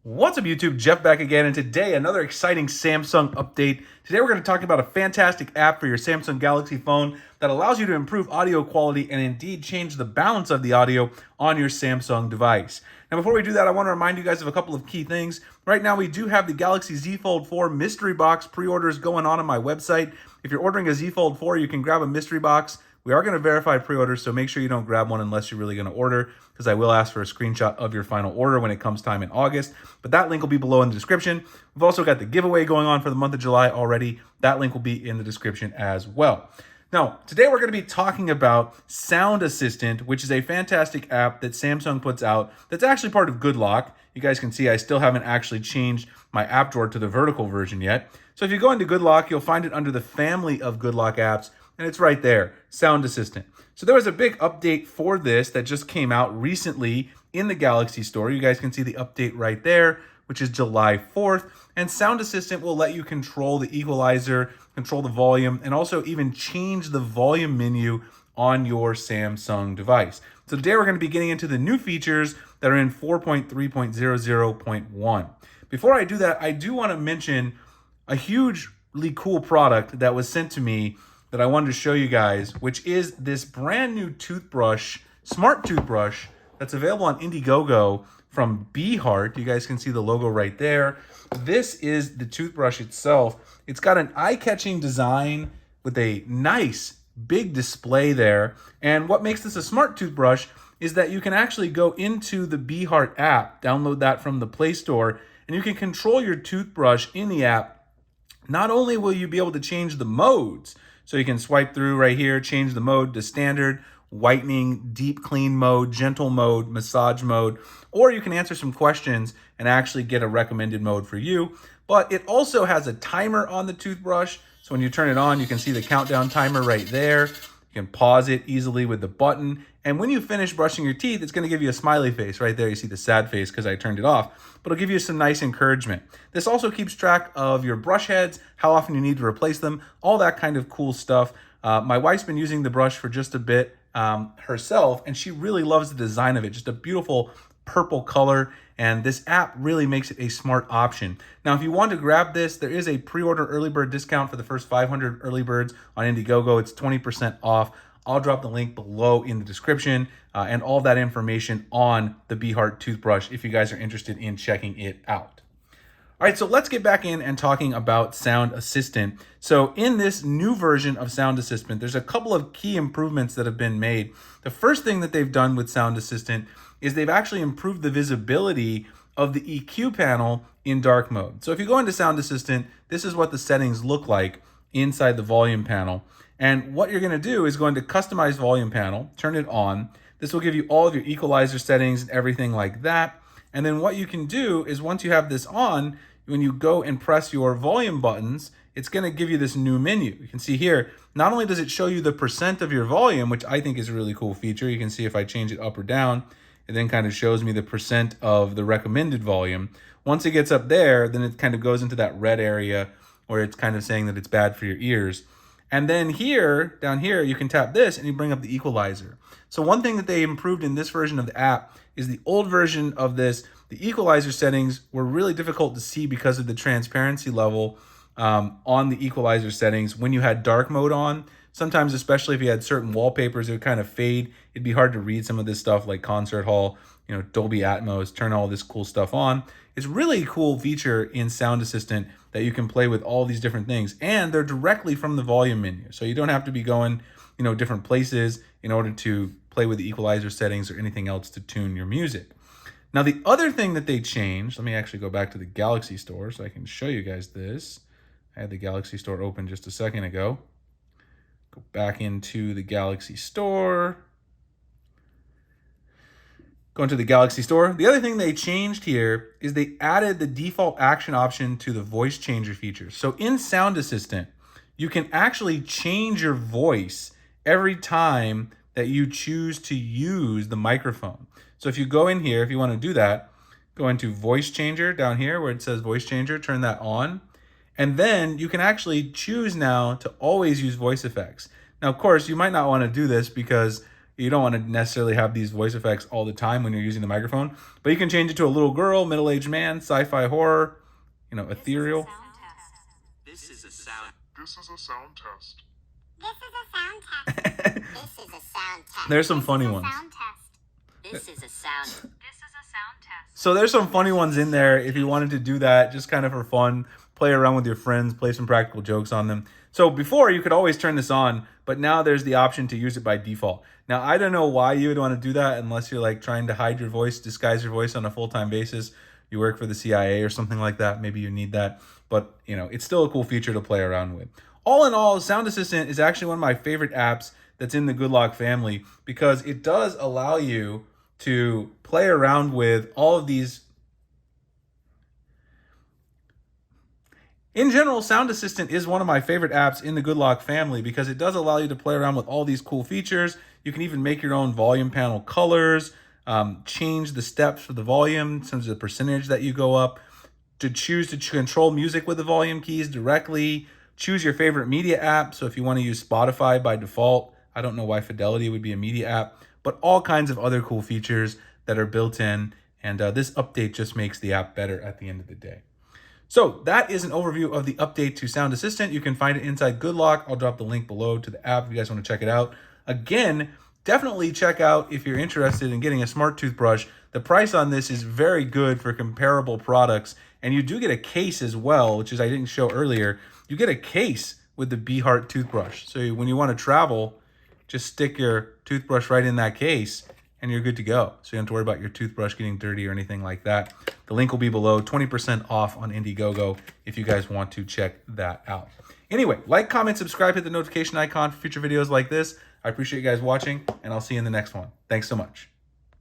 What's up YouTube, Jeff back again, and today another exciting Samsung update. Today we're going to talk about a fantastic app for your Samsung Galaxy phone that allows you to improve audio quality and indeed change the balance of the audio on your Samsung device. Now before we do that, I want to remind you guys of a couple of key things. Right now we do have the Galaxy Z Fold 4 mystery box pre-orders going on my website. If you're ordering a Z Fold 4, you can grab a mystery box. We are going to verify pre-orders, so make sure you don't grab one unless you're really going to order, because I will ask for a screenshot of your final order when it comes time in August. But that link will be below in the description. We've also got the giveaway going on for the month of July already. That link will be in the description as well. Now, today we're going to be talking about Sound Assistant, which is a fantastic app that Samsung puts out that's actually part of GoodLock. You guys can see I still haven't actually changed my app drawer to the vertical version yet. So if you go into GoodLock, you'll find it under the family of GoodLock apps, and it's right there, Sound Assistant. So there was a big update for this that just came out recently in the Galaxy Store. You guys can see the update right there, which is July 4th. And Sound Assistant will let you control the equalizer, control the volume, and also even change the volume menu on your Samsung device. So today we're going to be getting into the new features that are in 4.3.00.1. Before I do that, I do want to mention a hugely cool product that was sent to me that I wanted to show you guys, which is this brand new toothbrush, smart toothbrush, that's available on Indiegogo from Beehart. You guys can see the logo right there. This is the toothbrush itself. It's got an eye-catching design with a nice big display there. And what makes this a smart toothbrush is that you can actually go into the Beehart app, download that from the Play Store, and you can control your toothbrush in the app. Not only will you be able to change the modes, so you can swipe through right here, change the mode to standard, whitening, deep clean mode, gentle mode, massage mode, or you can answer some questions and actually get a recommended mode for you. But it also has a timer on the toothbrush. So when you turn it on, you can see the countdown timer right there. You can pause it easily with the button. And when you finish brushing your teeth, it's going to give you a smiley face right there. You see the sad face because I turned it off, but it'll give you some nice encouragement. This also keeps track of your brush heads, how often you need to replace them, all that kind of cool stuff. My wife's been using the brush for just a bit herself, and she really loves the design of it. Just a beautiful purple color, and this app really makes it a smart option. Now, if you want to grab this, there is a pre-order early bird discount for the first 500 early birds on Indiegogo. It's 20% off. I'll drop the link below in the description and all that information on the Beehart toothbrush if you guys are interested in checking it out. All right, so let's get back in and talking about Sound Assistant. So in this new version of Sound Assistant, there's a couple of key improvements that have been made. The first thing that they've done with Sound Assistant is they've actually improved the visibility of the EQ panel in dark mode. So if you go into Sound Assistant, this is what the settings look like inside the volume panel. And what you're going to do is go into Customize Volume Panel, turn it on. This will give you all of your equalizer settings and everything like that. And then what you can do is once you have this on, when you go and press your volume buttons, it's going to give you this new menu. You can see here, not only does it show you the percent of your volume, which I think is a really cool feature. You can see if I change it up or down, it then kind of shows me the percent of the recommended volume. Once it gets up there, then it kind of goes into that red area where it's kind of saying that it's bad for your ears. And then here, down here, you can tap this and you bring up the equalizer. So one thing that they improved in this version of the app is the old version of this, the equalizer settings were really difficult to see because of the transparency level on the equalizer settings when you had dark mode on. Sometimes, especially if you had certain wallpapers, it would kind of fade. It'd be hard to read some of this stuff like Concert Hall, Dolby Atmos, turn all this cool stuff on. It's really a cool feature in Sound Assistant that you can play with all these different things, and they're directly from the volume menu. So you don't have to be going, different places in order to play with the equalizer settings or anything else to tune your music. Now, the other thing that they changed, let me actually go back to the Galaxy Store so I can show you guys this. I had the Galaxy Store open just a second ago. Go back into the Galaxy Store. Go into the Galaxy Store. The other thing they changed here is they added the default action option to the voice changer feature. So in Sound Assistant, you can actually change your voice every time that you choose to use the microphone. So if you go in here, if you want to do that, go into voice changer down here where it says voice changer, turn that on. And then you can actually choose now to always use voice effects. Now, of course, you might not want to do this because You don't want to necessarily have these voice effects all the time when you're using the microphone, but you can change it to a little girl, middle-aged man, sci-fi horror, you know, ethereal. This is a sound. This is a sound test. This is a sound test. This is a sound test. There's some funny ones. Sound test. This is a sound. This is a sound test. So there's some funny ones in there if you wanted to do that, just kind of for fun, play around with your friends, play some practical jokes on them. So before, you could always turn this on, but now there's the option to use it by default. Now, I don't know why you would want to do that unless you're like trying to hide your voice, disguise your voice on a full-time basis. You work for the CIA or something like that. Maybe you need that, but you know, it's still a cool feature to play around with. All in all, Sound Assistant is actually one of my favorite apps that's in the GoodLock family because it does allow you to play around with all of these. In general, Sound Assistant is one of my favorite apps in the GoodLock family because it does allow you to play around with all these cool features. You can even make your own volume panel colors, change the steps for the volume in terms of the percentage that you go up, to choose to control music with the volume keys directly, choose your favorite media app. So if you want to use Spotify by default, I don't know why Fidelity would be a media app, but all kinds of other cool features that are built in. And this update just makes the app better at the end of the day. So that is an overview of the update to Sound Assistant. You can find it inside GoodLock. I'll drop the link below to the app if you guys want to check it out. Again, definitely check out if you're interested in getting a smart toothbrush. The price on this is very good for comparable products. And you do get a case as well, which is I didn't show earlier. You get a case with the Beheart toothbrush. So when you want to travel, just stick your toothbrush right in that case and you're good to go. So you don't have to worry about your toothbrush getting dirty or anything like that. The link will be below, 20% off on Indiegogo if you guys want to check that out. Anyway, like, comment, subscribe, hit the notification icon for future videos like this. I appreciate you guys watching, and I'll see you in the next one. Thanks so much.